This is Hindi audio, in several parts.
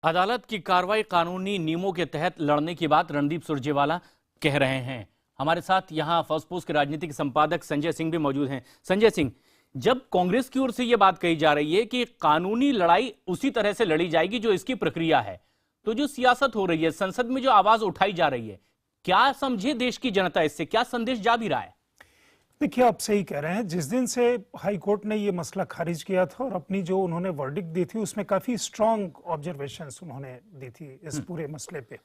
अदालत की कार्रवाई कानूनी नियमों के तहत लड़ने की बात रणदीप सुरजेवाला कह रहे हैं। हमारे साथ यहां फर्स्ट पोस्ट के राजनीतिक संपादक संजय सिंह भी मौजूद हैं। संजय सिंह, जब कांग्रेस की ओर से यह बात कही जा रही है कि कानूनी लड़ाई उसी तरह से लड़ी जाएगी जो इसकी प्रक्रिया है, तो जो सियासत हो रही है, संसद में जो आवाज उठाई जा रही है, क्या समझे देश की जनता इससे? क्या संदेश जा भी रहा है? देखिए, आप सही कह रहे हैं। जिस दिन से हाई कोर्ट ने ये मसला खारिज किया था और अपनी जो उन्होंने वर्डिक्ट दी थी उसमें काफी स्ट्रांग ऑब्जर्वेशंस उन्होंने दी थी इस पूरे मसले पे,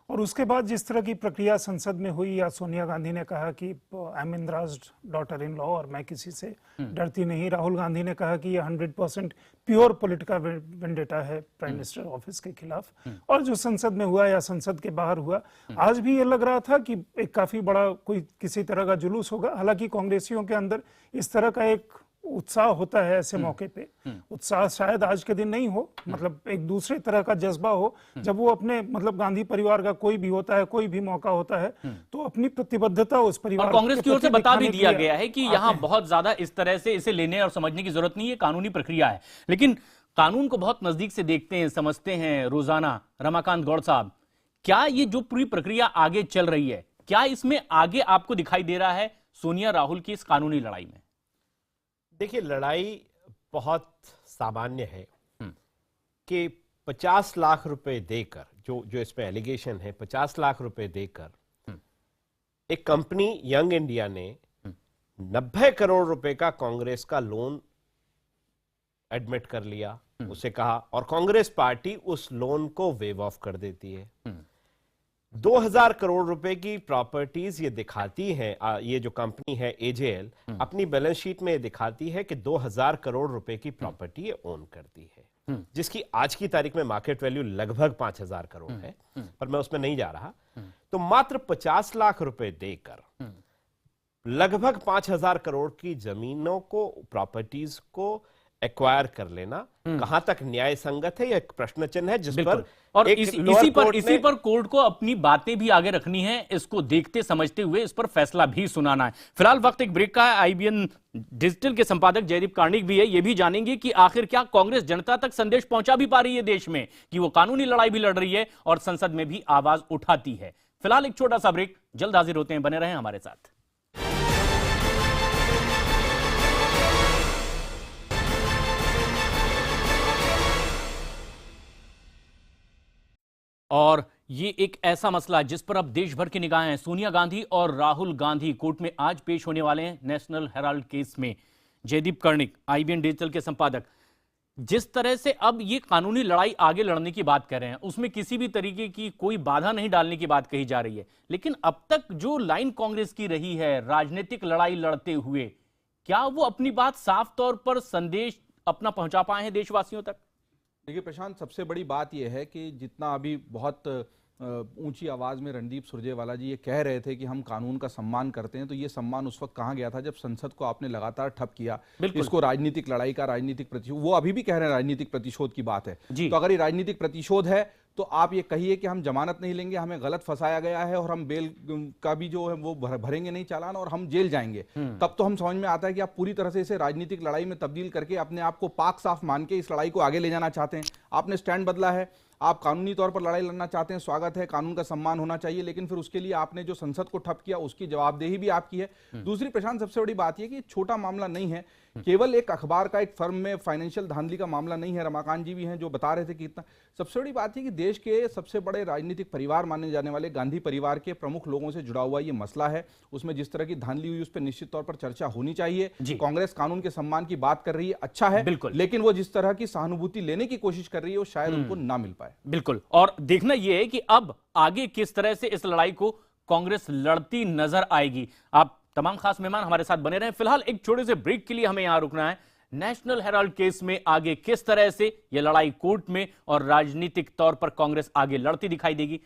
और उसके बाद जिस तरह की प्रक्रिया संसद में हुई, या सोनिया गांधी ने कहा कि I am Indira's daughter in law और मैं किसी से डरती नहीं, राहुल गांधी ने कहा कि ये 100% प्योर पॉलिटिकल वेंडेटा है प्राइम मिनिस्टर ऑफिस के खिलाफ, और जो संसद में हुआ या संसद के बाहर हुआ, आज भी ये लग रहा था कि एक काफी बड़ा कोई किसी तरह का जुलूस होगा। हालांकि कांग्रेसियों के अंदर इस तरह का एक उत्साह होता है ऐसे मौके पे, उत्साह शायद आज के दिन नहीं हो, मतलब एक दूसरे तरह का जज्बा हो, जब वो अपने मतलब गांधी परिवार का कोई भी होता है, कोई भी मौका होता है, तो अपनी प्रतिबद्धता उस परिवार और कांग्रेस की ओर से बता भी दिया गया है कि यहां बहुत ज्यादा इस तरह से इसे लेने और समझने की जरूरत नहीं है, कानूनी प्रक्रिया है। लेकिन कानून को बहुत नजदीक से देखते हैं, समझते हैं रोजाना। रमाकांत गौड़ साहब, क्या ये जो पूरी प्रक्रिया आगे चल रही है, क्या इसमें आगे आपको दिखाई दे रहा है सोनिया राहुल की इस कानूनी लड़ाई में? देखिए, लड़ाई बहुत सामान्य है कि 50 लाख रुपए देकर, जो इसमें एलिगेशन है, 50 लाख रुपए देकर एक कंपनी यंग इंडिया ने 90 करोड़ रुपए का कांग्रेस का लोन एडमिट कर लिया, उसे कहा, और कांग्रेस पार्टी उस लोन को वेव ऑफ कर देती है। 2000 करोड़ रुपए की प्रॉपर्टीज ये दिखाती है, ये जो कंपनी है एजेएल अपनी बैलेंस शीट में दिखाती है कि 2000 करोड़ रुपए की प्रॉपर्टी ये ओन करती है, जिसकी आज की तारीख में मार्केट वैल्यू लगभग 5000 करोड़ है, पर मैं उसमें नहीं जा रहा। तो मात्र 50 लाख रुपए देकर लगभग 5000 करोड़ की जमीनों को, प्रॉपर्टीज को एक्वायर कर लेना कहां तक न्याय संगत है, यह एक प्रश्न चिन्ह है, जिस पर और इसी पर कोर्ट को अपनी बातें भी आगे रखनी है, इसको देखते समझते हुए इस पर फैसला भी सुनाना है। फिलहाल वक्त एक ब्रेक का है। आईबीएन डिजिटल के संपादक जयदीप कार्णिक भी है, ये भी जानेंगे कि आखिर क्या कांग्रेस जनता तक संदेश पहुंचा भी पा रही है देश में कि वो कानूनी लड़ाई भी लड़ रही है और संसद में भी आवाज उठाती है। फिलहाल एक छोटा सा ब्रेक, जल्द हाजिर होते हैं, बने रहें हमारे साथ। और ये एक ऐसा मसला जिस पर अब देश भर की निगाहें हैं। सोनिया गांधी और राहुल गांधी कोर्ट में आज पेश होने वाले हैं नेशनल हेराल्ड केस में। जयदीप कार्णिक, आईबीएन डिजिटल के संपादक, जिस तरह से अब ये कानूनी लड़ाई आगे लड़ने की बात कर रहे हैं, उसमें किसी भी तरीके की कोई बाधा नहीं डालने की बात कही जा रही है, लेकिन अब तक जो लाइन कांग्रेस की रही है राजनीतिक लड़ाई लड़ते हुए, क्या वो अपनी बात साफ तौर पर संदेश अपना पहुंचा पाए हैं देशवासियों तक? देखिए प्रशांत, सबसे बड़ी बात यह है कि जितना अभी बहुत ऊंची आवाज में रणदीप सुरजेवाला जी ये कह रहे थे कि हम कानून का सम्मान करते हैं, तो ये सम्मान उस वक्त कहाँ गया था जब संसद को आपने लगातार ठप किया, इसको राजनीतिक लड़ाई का राजनीतिक प्रतिशोध, वो अभी भी कह रहे हैं राजनीतिक प्रतिशोध की बात है। तो अगर ये राजनीतिक प्रतिशोध है तो आप ये कहिए कि हम जमानत नहीं लेंगे, हमें गलत फंसाया गया है और हम बेल का भी जो है वो भरेंगे नहीं चालान और हम जेल जाएंगे, तब तो हम समझ में आता है कि आप पूरी तरह से इसे राजनीतिक लड़ाई में तब्दील करके अपने आप को पाक साफ मान के इस लड़ाई को आगे ले जाना चाहते हैं। आपने स्टैंड बदला है, आप कानूनी तौर पर लड़ाई लड़ना चाहते हैं, स्वागत है, कानून का सम्मान होना चाहिए, लेकिन फिर उसके लिए आपने जो संसद को ठप किया उसकी जवाबदेही भी आपकी है। दूसरी प्रशांत, सबसे बड़ी बात यह कि छोटा मामला नहीं है, केवल एक अखबार का, एक फर्म में फाइनेंशियल धांधली का मामला नहीं है। रमाकांत जी भी हैं जो बता रहे थे कि इतना, सबसे बड़ी बात है कि देश के सबसे बड़े राजनीतिक परिवार माने जाने वाले गांधी परिवार के प्रमुख लोगों से जुड़ा हुआ ये मसला है। उसमें जिस तरह की धांधली हुई उस पर निश्चित तौर पर चर्चा होनी चाहिए। कांग्रेस कानून के सम्मान की बात कर रही है, अच्छा है, लेकिन वो जिस तरह की सहानुभूति लेने की कोशिश कर रही है वो शायद उनको ना मिल पाए। बिल्कुल, और देखना यह है कि अब आगे किस तरह से इस लड़ाई को कांग्रेस लड़ती नजर आएगी। आप तमाम खास मेहमान हमारे साथ बने रहे। फिलहाल एक छोटे से ब्रेक के लिए हमें यहां रुकना है। नेशनल हेराल्ड केस में आगे किस तरह से यह लड़ाई कोर्ट में और राजनीतिक तौर पर कांग्रेस आगे लड़ती दिखाई देगी,